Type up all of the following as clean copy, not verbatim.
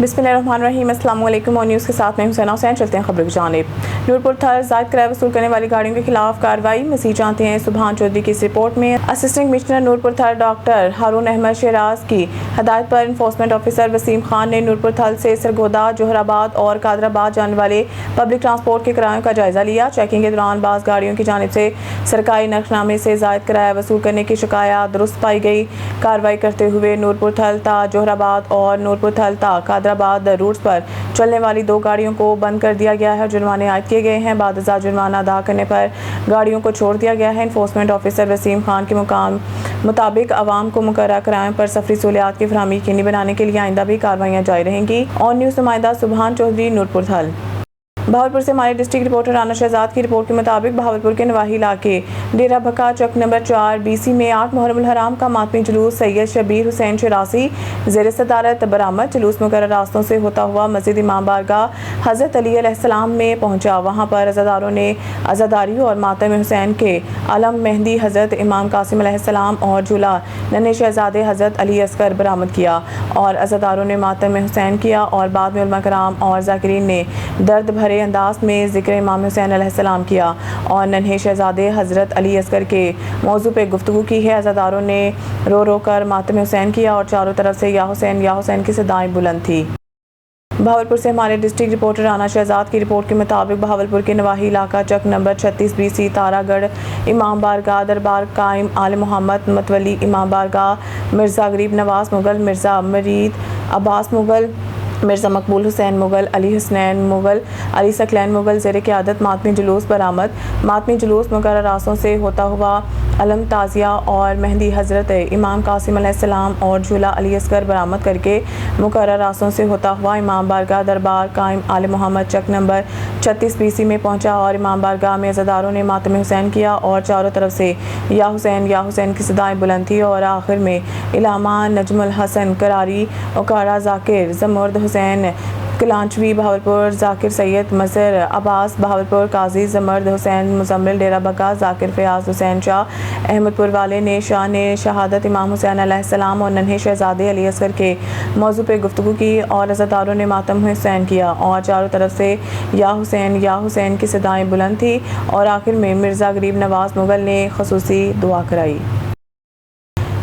बिस्मिल्लाहिर्रहमानिर्रहीम। अस्सलाम वालेकुम। और न्यूज़ के साथ मैं हुसैना हुसैन। चलते हैं खबरों की जानिब। नूरपुर थर ज़ायद किराया वसूल करने वाली गाड़ियों के खिलाफ कार्रवाई। मज़ीद जानते हैं सुभान चौधरी की इस रिपोर्ट में। असिस्टेंट कमिश्नर नूरपुर थर डॉक्टर हारून अहमद शहराज की हदायत पर इन्फोर्समेंट ऑफिसर वसीम खान ने नूरपुर थल से सरगोदा, जोहराबाद और कादराबाद जाने वाले पब्लिक ट्रांसपोर्ट के किरायों का जायजा लिया। चेकिंग के दौरान बाज़ गाड़ियों की जानिब से सरकारी नरखनामे से ज़ायद किराया वसूल करने की शिकायत दुरुस्त पाई गई। कार्रवाई करते हुए नूरपुर थल ता जोहराबाद और नूरपुर थल ता कादराबाद रूट्स पर चलने वाली 2 गाड़ियों को बंद कर दिया गया है। जुर्माने आयद किए गए हैं। बाद जुर्माना अदा करने पर गाड़ियों को छोड़ दिया गया है। इन्फोर्समेंट ऑफिसर वसीम खान के मुताबिक आवाम को मुकर्रर किरायों पर सफरी सहूलियात की फराहमी यकीनी बनाने के लिए आइंदा भी कार्रवाइयाँ जारी रहेंगी। और न्यूज़ नुमाइंदा सुभान चौधरी, नूरपुर थल। बहावलपुर से हमारे डिस्ट्रिक्ट रिपोर्टर राना शहजाद की रिपोर्ट के मुताबिक बहावलपुर के नवाही इलाके डेरा भक्का चक नंबर 4 BC में 8 मुहर्रम हराम का मातमी जुलूस सैयद शबीर हुसैन शरासी ज़ेर सदारत बरामद। जुलूस मुकर्रर रास्तों से होता हुआ मस्जिद इमाम बारगाह हज़रत अली अलैहिस्सलाम में पहुंचा। वहां पर अज़ादारों ने अज़ादारी और मातम हुसैन के अलम मेहंदी हज़रत इमाम कासिम अलैहिस्सलाम और झूला नन्हे शहजादे हज़रत अली असगर बरामद किया और अज़ादारों ने मातम हुसैन किया। और बाद में उलमा कराम और ज़ाकिरीन ने दर्द भरे अंदाज में ज़िक्र इमाम हुसैन अलैहिस्सलाम किया और नन्हे शहजादे हज़रत अली असगर के मौजू पे गुफ्तगू की है। अज़ादारों ने रो रो कर मातम हुसैन किया और चारों तरफ से या हुसैन की सदाएं बुलंद थी। बहावलपुर से हमारे डिस्ट्रिक्ट रिपोर्टर राना शहजाद की रिपोर्ट के मुताबिक बहावलपुर के नवाही इलाका चक नंबर 36 BC तारागढ़ इमाम बारगाह दरबार कायम आल मोहम्मद मतवली इमाम बारगाह मिर्ज़ा गरीब नवाज मुगल, मिर्ज़ा मरीद अब्बास मुगल, मिर्ज़ा मकबूल हुसैन मुगल, अली हसनैन मुगल, अली सकलैन मुगल ज़ेर क़यादत मातमी जुलूस बरामद। मातमी जुलूस मुकर्रर रास्तों से होता हुआ अलम ताज़िया और मेहंदी हज़रत इमाम कासिम अलैहिस्सलाम और झूला अली असगर बरामद करके मुकर्रर रास्तों से होता हुआ इमाम बारगाह दरबार कायम आल मोहम्मद चक नंबर 36 BC में पहुंचा और इमाम बारगाह में अज़ादारों ने मातम हुसैन किया और चारों तरफ से या हुसैन की सदाएं बुलंद थी। और आखिर में इलामा नजमुल हसन करारी ओकारा ज़ाकिर ज़मर्द हुसैन कलांचवी बहावलपुर, ज़ाकिर सैयद मज़र अब्बास बहावलपुर, काजी ज़मर्द हुसैन मुजम्मिल डेरा बका, ज़ाकिर फ़याज़ हुसैन शाह अहमदपुर वाले ने शाह ने शहादत इमाम हुसैन अलैहिस्सलाम और नन्हे शहजादे अली असगर के मौजू पर गुफ्तगू की और अज़ादारों ने मातम हुसैन किया और चारों तरफ से या हुसैन की सदाएं बुलंद थी। और आखिर में मिर्ज़ा गरीब नवाज मुगल ने ख़ुसूसी दुआ कराई।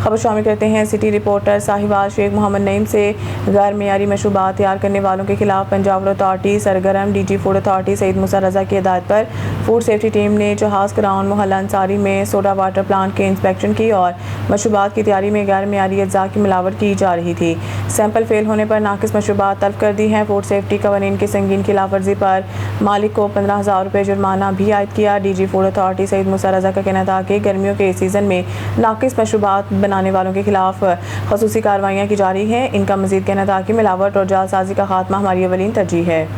खबर शामिल करते हैं सिटी रिपोर्टर साहिवाल शेख मोहम्मद नईम से। गैर मेयारी मशरूबात तैयार करने वालों के खिलाफ पंजाब अथॉरिटी सरगर्म DG food authority Saeed Musa Raza की हिदायत पर फूड सेफ्टी टीम ने जहाज़ ग्राउंड मोहल्ला अंसारी में सोडा वाटर प्लांट के इंस्पेक्शन की और मशरूबात की तैयारी में गैर मेयारी अज्जा की मिलावट की जा रही थी। सैंपल फेल होने पर नाकिस मशरूबात तलब कर दी हैं। फूड सेफ्टी कवानीन की संगीन खिलाफ वर्जी पर मालिक को 15,000 रुपये जुर्माना भी आयद किया। DG food authority Saeed Musa रज़ा का कहना था कि गर्मियों के सीज़न में नाकिस मशरूबात बनाने वालों के खिलाफ खसूसी कार्रवाइयाँ की जा रही हैं। इनका मजीद कहना था कि मिलावट और जालसाजी का खात्मा हमारी अवलीन तरजीह है।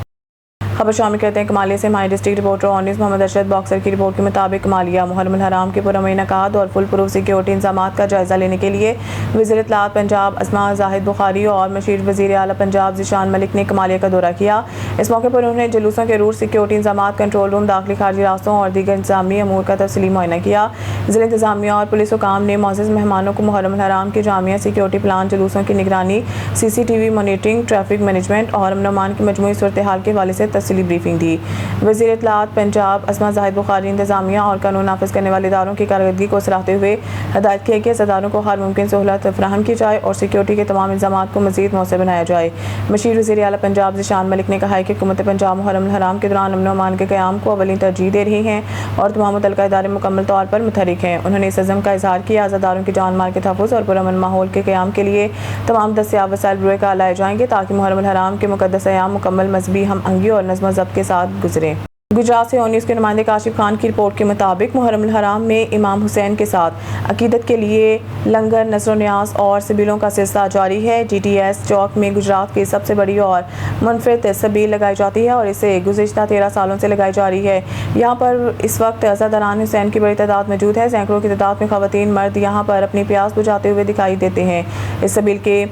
खबर शामिल करते हैं कमालिया से हमारे district reporter on news Mohammad Arshad boxer की रिपोर्ट के मुताबिक कमालिया मुहर्रम हराम के पुरअमन इनेकाद और फुल प्रूफ सिक्योरिटी इंतजामात का जायजा लेने के लिए वज़ीर इत्तलात पंजाब अस्मा जाहिद बुखारी और मशीर वज़ीर आला पंजाब ज़ीशान मलिक ने कमालिया का दौरा किया। इस मौके पर उन्होंने जुलूसों के रूट, सिक्योरिटी इंतजामात, कंट्रोल रूम, दाखिली खारजी रास्तों और दीगर इंतजामी अमूर का तफसीली मुआयना किया। ज़िला इंतजामिया और पुलिस हुकाम ने मोअज़्ज़ज़ मेहमानों को मुहर्रम हराम के जामिया सिक्योरिटी प्लान, जुलूसों की निगरानी, CCTV मॉनिटरिंग, ट्रैफिक मैनेजमेंट और अमन अमान की मजमूई सूरत हाल के हवाले से तफसीली ब्रीफिंग दी। वज़ीर इत्तलात पंजाब अस्मा जाहिद बुखारी इंतजामिया और कानून नाफिज करने वाले इदारों की कारकर्दगी को सराहते हुए हिदायत की है कि अज़ादारों को हर मुमकिन सहूलत फराहम की जाए और सिक्योरिटी के तमाम इंतजामात को मज़ीद मौसर बनाया जाए। मशीर वज़ीर आला पंजाब ज़ीशान मलिक ने कहा है कि हुकूमत पंजाब मुहर्रम हराम के दौरान अमन अमान के क़याम को अवलीन तरजीह दे रही हैं और तमाम मुतल्लिका इदारे मुकम्मल तौर पर मुतहरिक हैं। उन्होंने इस अज़्म का इज़हार किया अज़ादारों की जान माल के तहफ़्फ़ुज़ और पुरअमन माहौल के क़याम के लिए तमाम दस्तयाब वसाइल बुरे का लाए जाएंगे ताकि मुहर्रम हराम के मुक़द्दस अयाम मुकम्मल मज़हबी हम आहंगी और नज़्म व ज़ब्त के साथ गुजरें। गुजरात से न्यूज़ के नुमाइंदे काशिफ खान की रिपोर्ट के मुताबिक मुहर्रम हराम में इमाम हुसैन के साथ अकीदत के लिए लंगर, नज़र न्याज और सबीलों का सिलसिला जारी है। GTS चौक में गुजरात की सबसे बड़ी और मुनफरिद सबील लगाई जाती है और इसे गुज़िश्ता 13 सालों से लगाई जा रही है। यहाँ पर इस वक्त अज़ादारान हुसैन की बड़ी तादाद मौजूद है। सैकड़ों की तादाद में ख़वातीन मर्द यहाँ पर अपनी प्यास बुझाते हुए दिखाई देते हैं। इस सबील के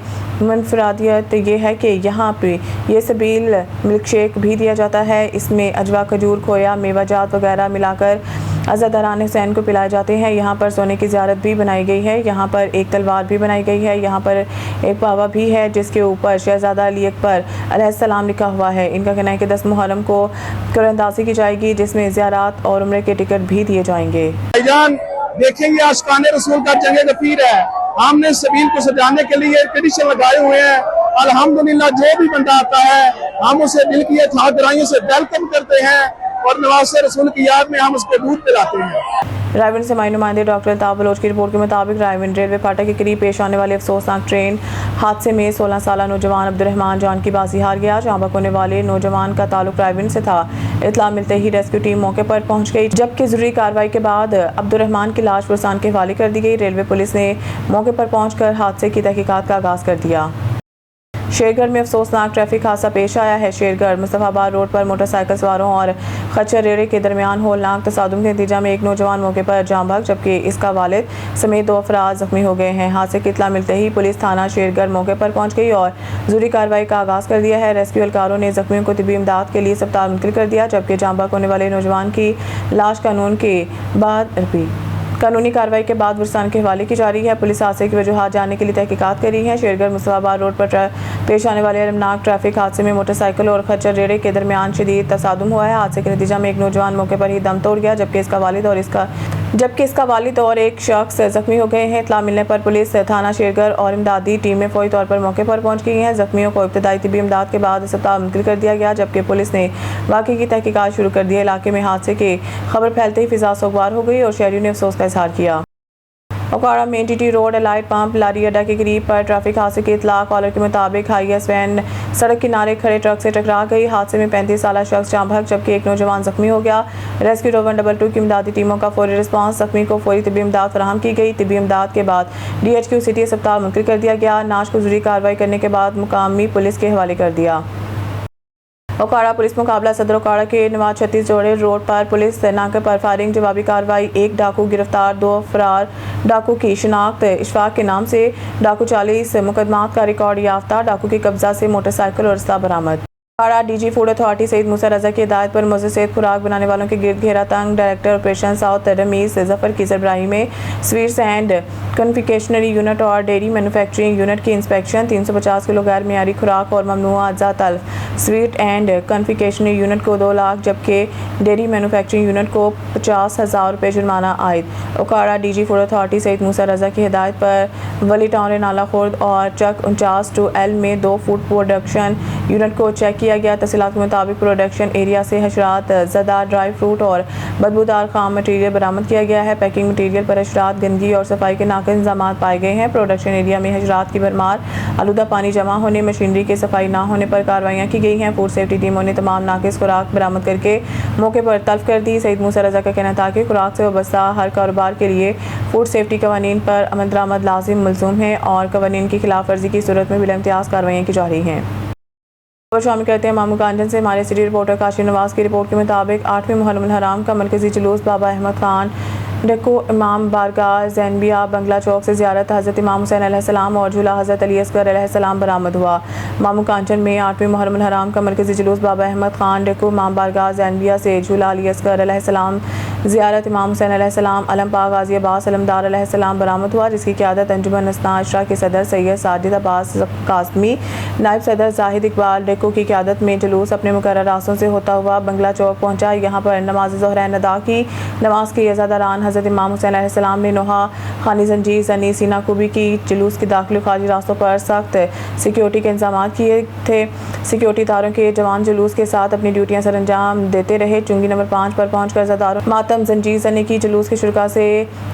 मुनफरादियत ये है कि यहाँ पे ये सबील मिल्क शेक भी दिया जाता है। इसमें अजवा, खजूर, खोया, मेवा जात वगैरह मिलाकर अज़ादारान हुसैन को पिलाए जाते हैं। यहाँ पर सोने की ज़ियारत भी बनाई गई है। यहाँ पर एक तलवार भी बनाई गई है। यहाँ पर एक पावा भी है जिसके ऊपर शहजादा अली अकबर अलैहिस्सलाम लिखा हुआ है। इनका कहना है कि 10 मुहर्रम को कुरानदाज़ी की जाएगी जिसमें ज़ियारत और उम्रे के टिकट भी दिए जाएंगे। देखेंगे आशिकाने रसूल का जंग गफीर है। हमने सबील को सजाने के लिए कंडीशन लगाए हुए हैं। अल्हम्दुलिल्लाह जो भी बंदा आता है हम उसे दिल की था गहराइयों से वेलकम करते हैं और नवाज़े रसूल की याद में हम उसको दूध पिलाते हैं। रायविंड से हमारे नुमाइंदे डॉक्टर अल्ताफ बलोच की रिपोर्ट के मुताबिक रायविंड रेलवे फाटक के करीब पेश आने वाले अफसोसनाक ट्रेन हादसे में 16 साल नौजवान अब्दुर्रहमान जान की बाजी हार गया। जाँ बहक होने वाले नौजवान का ताल्लुक रायविंड से था। इतला मिलते ही रेस्क्यू टीम मौके पर पहुंच गई, जबकि जरूरी कार्रवाई के बाद अब्दुर्रहमान की लाश पुलिस के हवाले कर दी गई। रेलवे पुलिस ने मौके पर पहुंचकर हादसे की तहकीकात का आगाज कर दिया। शेरगढ़ में अफसोसनाक ट्रैफिक हादसा पेश आया है। शेरगढ़ मुस्तफाबाद रोड पर मोटरसाइकिल सवारों और खच्चर रेड़े के दरमियान होलनाक तसादुम के नतीजा में एक नौजवान मौके पर जाँ बहक, जबकि इसका वालिद समेत 2 अफराद जख्मी हो गए हैं। हादसे की इत्तला मिलते ही पुलिस थाना शेरगढ़ मौके पर पहुंच गई और जरूरी कार्रवाई का आगाज कर दिया है। रेस्क्यू एहलकारों ने जख्मियों को तिब्बी इमदाद के लिए अस्पताल मुंतकिल कर दिया, जबकि जाँ बहक होने वाले नौजवान की लाश कानूनी कार्रवाई के बाद बुरसान के हवाले की जा रही है। पुलिस हादसे की वजूहात जानने के लिए तहकीकात कर रही है। शेरगढ़ मुस्तफाबाद रोड पर पेश आने वाले अलमनाक ट्रैफिक हादसे में मोटरसाइकिल और खच्चर रेड़े के दरमियान शदीद तसादुम हुआ है। हादसे के नतीजा में एक नौजवान मौके पर ही दम तोड़ गया, जबकि इसका वालिद और एक शख्स जख्मी हो गए हैं। इत्तला मिलने पर पुलिस थाना शेरगढ़ और इमदादी टीमें फौरी तौर पर मौके पर पहुंच गई हैं। जख्मियों को इब्तदाई तिब्बी इमदाद के बाद अस्पताल मुंतकिल कर दिया गया, जबकि पुलिस ने वाक़े की तहकीकात शुरू कर दी है। इलाके में हादसे की खबर फैलते ही फिजा सोगवार हो गई और शहरियों ने अफसोस का इजहार किया। ओकाड़ा में टीटी रोड एलाइट पंप लारी अड्डा के करीब पर ट्रैफिक हादसे की इतला। कॉलर के मुताबिक हाईएस वैन सड़क किनारे खड़े ट्रक से टकरा गई। हादसे में 35 साला शख्स जाँ बहक, जबकि एक नौजवान जख्मी हो गया। रेस्क्यू 122 की इमदादी टीमों का फौरी रिस्पांस, जख्मी को फौरी तिब्बी इमदाद फराहम की गई। तिब्बी इमदाद के बाद DHQ सिटी अस्पताल मुंतकिल कर दिया गया। नाश को जरूरी कार्रवाई करने के बाद मुकामी पुलिस के हवाले कर दिया। ओकाड़ा पुलिस मुकाबला सदर ओकाड़ा के नवाज 36 जोड़े रोड पर पुलिस नाके पर फायरिंग जवाबी कार्रवाई। एक डाकू गिरफ्तार, 2 फरार डाकू की शिनाख्त इशफाक के नाम से। डाकू 40 मुकदमात का रिकॉर्ड याफ्ता। डाकू की कब्जा से मोटरसाइकिल और असला बरामद। Okara DG food authority Saeed Musa Raza की हिदायत पर मुज़र सेहत खुराक बनाने वालों के गिरद घेरा तंग। Director operation south Rameez Zafar की सरबराही में स्वीट्स एंड कन्फिकेशनरी यूनिट और डेयरी मैन्युफैक्चरिंग यूनिट की इंस्पेक्शन। 350 किलो गैर मियारी खुराक और ममनुआ अज्जा तल्फ। स्वीट एंड कन्फिकेशनरी यूनिट को 2 लाख, जबकि डेयरी मैन्युफैक्चरिंग यूनिट को 50,000 रुपये जुर्माना आयद। Okara DG food authority Saeed Musa Raza की हिदायत पर वली टाउन नाला खुर्द और चक 49-2L में 2 फूड प्रोडक्शन यूनिट को चेक किया गया। तफसीलात के मुताबिक प्रोडक्शन एरिया से हशरात ज़दा, ड्राई फ्रूट और बदबूदार खाम मटीरियल बरामद किया गया है। पैकिंग मटीरियल पर हशरात, गंदगी और सफाई के नाक़िस इंतजाम पाए गए हैं। प्रोडक्शन एरिया में हशरात की भरमार, आलूदा पानी जमा होने, मशीनरी की सफाई ना होने पर कार्रवाइयाँ की गई हैं। फूड सेफ्टी टीमों ने तमाम नाक़िस खुराक बरामद करके मौके पर तल्फ कर दी। सईद मूसा रजा का कहना था कि खुराक से वाबस्ता हर कारोबार के लिए फूड सेफ्टी कवानीन पर अमल दरामद लाजिम मलजूम है और कवानीन की खिलाफ वर्जी की सूरत में बिला इम्तियाज कार्रवाइयाँ की जा रही हैं। खबर शामिल करते हैं मामू कांचन से। हमारे सिटी रिपोर्टर काशिफ नवाज की रिपोर्ट के मुताबिक 8वें मुहर्रम हराम का मरकजी जुलूस बाबा अहमद खान डक्को इमाम बारगाह ज़ैनबिया बंगला चौक से ज़ियारत हज़रत इमाम हुसैन अलैहिस्सलाम और झूला हज़रत अली असगर अलैहिस्सलाम बरामद हुआ। मामू कांचन में 8वें मुहर्रम हराम का मरकजी जुलूस बाबा अहमद खान डक्को इमाम बारगाह ज़ैनबिया से झूला अली असगर अलैहिस्सलाम ज़ियारत इमाम हुसैन अलैहिस्सलाम अलम पाक गाज़ी अब्बास अलमदार अलैहिस्सलाम बरामद हुआ, जिसकी क़यादत अंजुमन अस्ना अशरा के सदर सैयद साजिद अब्बास कासमी, नायब सदर जाहिद इकबाल डक्को की क़यादत में जुलूस अपने मुकर्रर रास्तों से होता हुआ बंगला चौक पहुँचा। यहाँ पर नमाज ज़ोहरैन अदा की। नमाज के अज़ादारान हज़रत इमाम हुसैन अलैहिस्सलाम ने नोहा खानी जंजीर जनी सीना कुबी की। जुलूस के दाखिल खारिज रास्तों पर सख्त सिक्योरिटी के इंतजाम किए थे। सिक्योरिटी तारों के जवान जुलूस के साथ अपनी ड्यूटियां सर अंजाम देते रहे। चुंगी नंबर 5 पर पहुंचकर अज़ादारों मातम जंजीर जनी की। जुलूस के शुरा से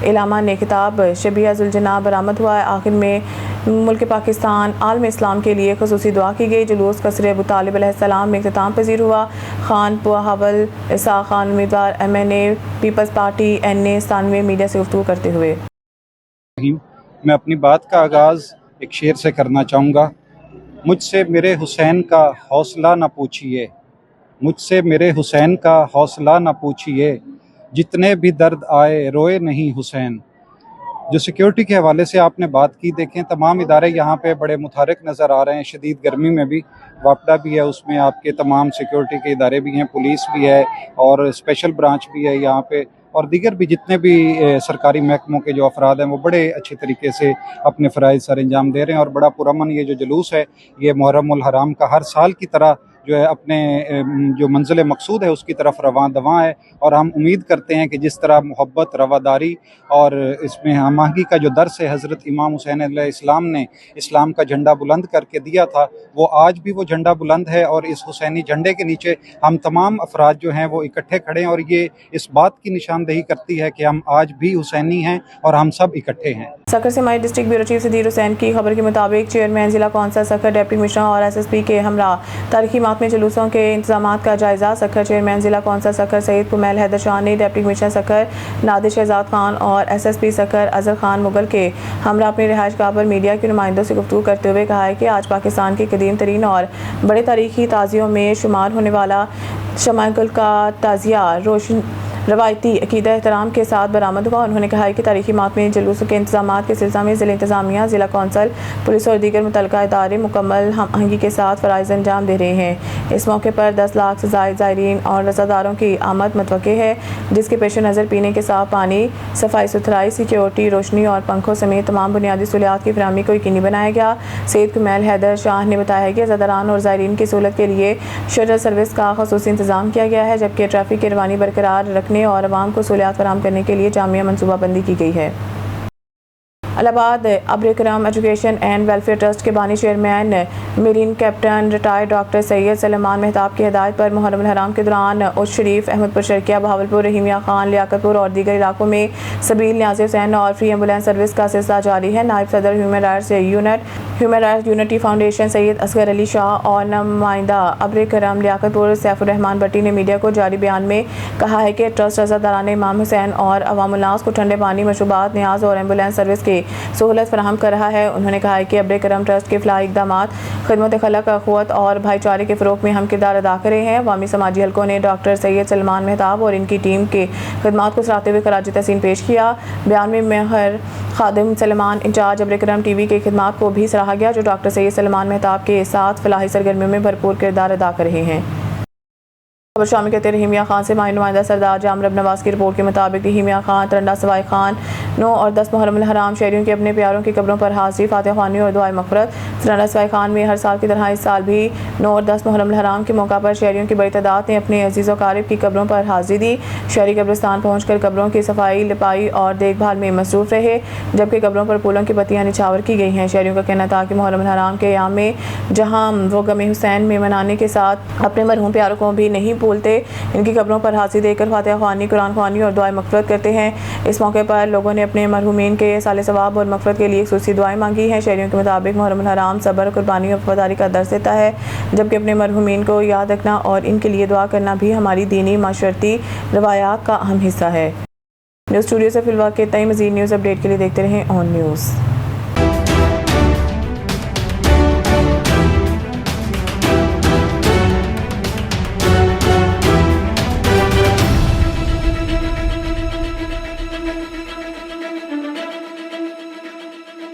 इलामा ने खिताब शबिया जुलजना बरामद हुआ है। आखिर में मुल्क पाकिस्तान आलम इस्लाम के लिए खुसूसी दुआ की गई। जुलूस कसरे अबू तालिब अलैहिस्सलाम में इख्तिताम पजीर हुआ। खान पुहावल इसा खान उम्मीदवार MNA People's Party NA 97 media से गुफ्तगू करते हुए मैं अपनी बात का आगाज़ एक शेर से करना चाहूँगा। मुझसे मेरे हुसैन का हौसला न पूछिए, मुझसे मेरे हुसैन का हौसला न पूछिए, जितने भी दर्द आए रोए नहीं हुसैन। जो सिक्योरिटी के हवाले से आपने बात की, देखें तमाम इदारे यहाँ पे बड़े मुतहरक नज़र आ रहे हैं। शदीद गर्मी में भी वापडा भी है, उसमें आपके तमाम सिक्योरिटी के इदारे भी हैं, पुलिस भी है और स्पेशल ब्रांच भी है यहाँ पे। और दीगर भी जितने भी सरकारी महकमों के जो अफराद हैं वो बड़े अच्छे तरीके से अपने फ़राइज़ सर अंजाम दे रहे हैं। और बड़ा पुरअमन ये जो जुलूस है ये मुहर्रमुल हराम का हर साल की तरह जो है अपने जो मंजिल मकसूद है उसकी तरफ रवां दवां है। और हम उम्मीद करते हैं कि जिस तरह मोहब्बत, रवादारी और इसमें हमाहंगी का जो दर्स है हज़रत इमाम हुसैन अलैहिस्सलाम ने इस्लाम का झंडा बुलंद करके दिया था, वो आज भी वो झंडा बुलंद है। और इस हुसैनी झंडे के नीचे हम तमाम अफराद जो हैं वो इकट्ठे खड़े हैं और ये इस बात की निशानदेही करती है कि हम आज भी हुसैनी हैं और हम सब इकट्ठे हैं। सखर से हमारे district bureau chief Sadyr Hussain की खबर के मुताबिक चेयरमैन जिला कौंसल सखर, डिप्टी कमिश्नर और SSP के हमरा तारीखी माह में जुलूसों के इंतजाम का जायजा। सखर चेयरमैन जिला कौंसल सखर सईद कुमैल हैदर शाह ने डिप्टी कमिश्नर सखर नादिर शहजाद खान और SSP सखर अजहर खान मुगल के हमरा अपनी रिहाइशगाह पर मीडिया के नुमाइंदों से गुफ्तगू करते हुए कहा है कि आज पाकिस्तान के कदीम तरीन और बड़े तारीखी ताज़ियों में शुमार होने वाला शमाइल का ताज़िया रोशन रवायती अकीदा एहतराम के साथ बरामद हुआ। उन्होंने कहा है कि तारीखी माह में जुलूस के इंतजाम के सिलसिले में ज़िला इंतजामिया, ज़िला कौंसल, पुलिस और दीगर मुतल्लिका इदारे मुकम्मल हमआहंगी के साथ फ़राइज़ अंजाम दे रहे हैं। इस मौके पर 10 लाख से ज़ायद ज़ायरीन और रज़ादारों की आमद मुतवक्के है, जिसके पेश नज़र पीने के साफ पानी, सफाई सुथराई, सिक्योरिटी, रोशनी और पंखों समेत तमाम बुनियादी सहूलियात की फराहमी को यकीनी बनाया गया। सईद कुमैल हैदर शाह ने बताया कि रज़ादारान और ज़ायरीन की सहूलत के लिए शटल सर्विस का ख़ुसूसी इंतजाम किया गया है, जबकि ट्रैफिक की रवानी बरकरार रखने और आवाम को सहूलियात फराहम करने के लिए जामिया मनसूबाबंदी की गई है। इलाहाबाद अब्र करम एजुकेशन एंड वेलफेयर ट्रस्ट के बानी chairman marine captain retired doctor Syed Sulaiman Mehtab की हिदायत पर मुहर्रम हराम के दौरान उस शरीफ, अहमदपुर शर्किया, बहावलपुर, रहीमिया खान, लियाकतपुर और दीगर इलाकों में सबील, न्याज़ हुसैन और फ्री एम्बुलेंस सर्विस का सिलसिला जारी है। नायब सदर human rights unity foundation Syed Asghar Ali Shah और नुमाइंदा अब्र करम लियाकतपुर सैफुर्रहमान भट्टी ने मीडिया को जारी बयान में कहा है कि ट्रस्ट रज़ादारान इमाम हुसैन और अवामुन्नास को ठंडे पानी, मशरूबात, न्याज और एम्बुलेंस सर्विस की सहूलत फराहम कर रहा है। उन्होंने कहा है कि अब्र करम ट्रस्ट के फलाही इक़दामात खिदमत खलक, अख़ुवत और भाईचारे के फ़रोग़ में अहम किरदार अदा कर रहे हैं। अवामी समाजी हलकों ने डॉक्टर सैयद सलेमान मेहताब और इनकी टीम के खिदमात को सराहते हुए खराज तहसीन पेश किया। बयान में मेहर खादिम सलेमान इंचार्ज अब्र करम TV के खिदमात को भी सराहा गया, जो डॉक्टर सैयद सलेमान मेहताब के साथ फलाही सरगर्मियों में भरपूर किरदार अदा कर रहे हैं। खबर शामिल कहते रहीमिया खान से माही नुमाइंदा सरदार जामरब नवाज की रिपोर्ट के मुताबिक रहीमिया खान, तरंडा सवाई खान 9 और 10 मुहर्रम हराम शहरियों की अपने प्यारों की कब्रों पर हाजिरी, फातिहा ख्वानी और दुआए मग़फ़िरत। तरंडा सवाई खान में हर साल की तरह इस साल भी 9 और 10 मुहर्रम हराम के मौका पर शहरियों की बड़ी तादाद ने अपने अजीज़ व क़ारिब की कब्रों पर हाजिरी दी। शहरी कब्रिस्तान पहुँचकर कब्रों की सफाई, लिपाई और देखभाल में मसरूफ़ रहे, जबकि कब्रों पर फूलों की पत्तियाँ निछावर की गई हैं। शहरियों का कहना था कि मुहर्रम हराम के याम में जहाँ वो गमे हुसैन में मनाने के साथ अपने मरहूम प्यारों को भी नहीं भूलते, की कब्रों पर हाजिरी देकर फातिहा ख्वानी, कुरान ख्वानी और दुआए मग़फ़िरत करते हैं। इस मौके पर लोगों ने अपने मरहूमीन के साले सवाब और मग़फ़िरत के लिए ख़ुसूसी दुआएं मांगी हैं। शहरियों के मुताबिक मुहर्रम हराम सब्र, कुर्बानी और वफ़ादारी का दर्स देता है, जबकि अपने मरहूमीन को याद रखना और इनके लिए दुआ करना भी हमारी दीनी माशरती रवायात का अहम हिस्सा है। न्यूज़ स्टूडियो से फिलहाल के तय मज़ीद न्यूज़ अपडेट के लिए देखते रहें ऑन न्यूज़।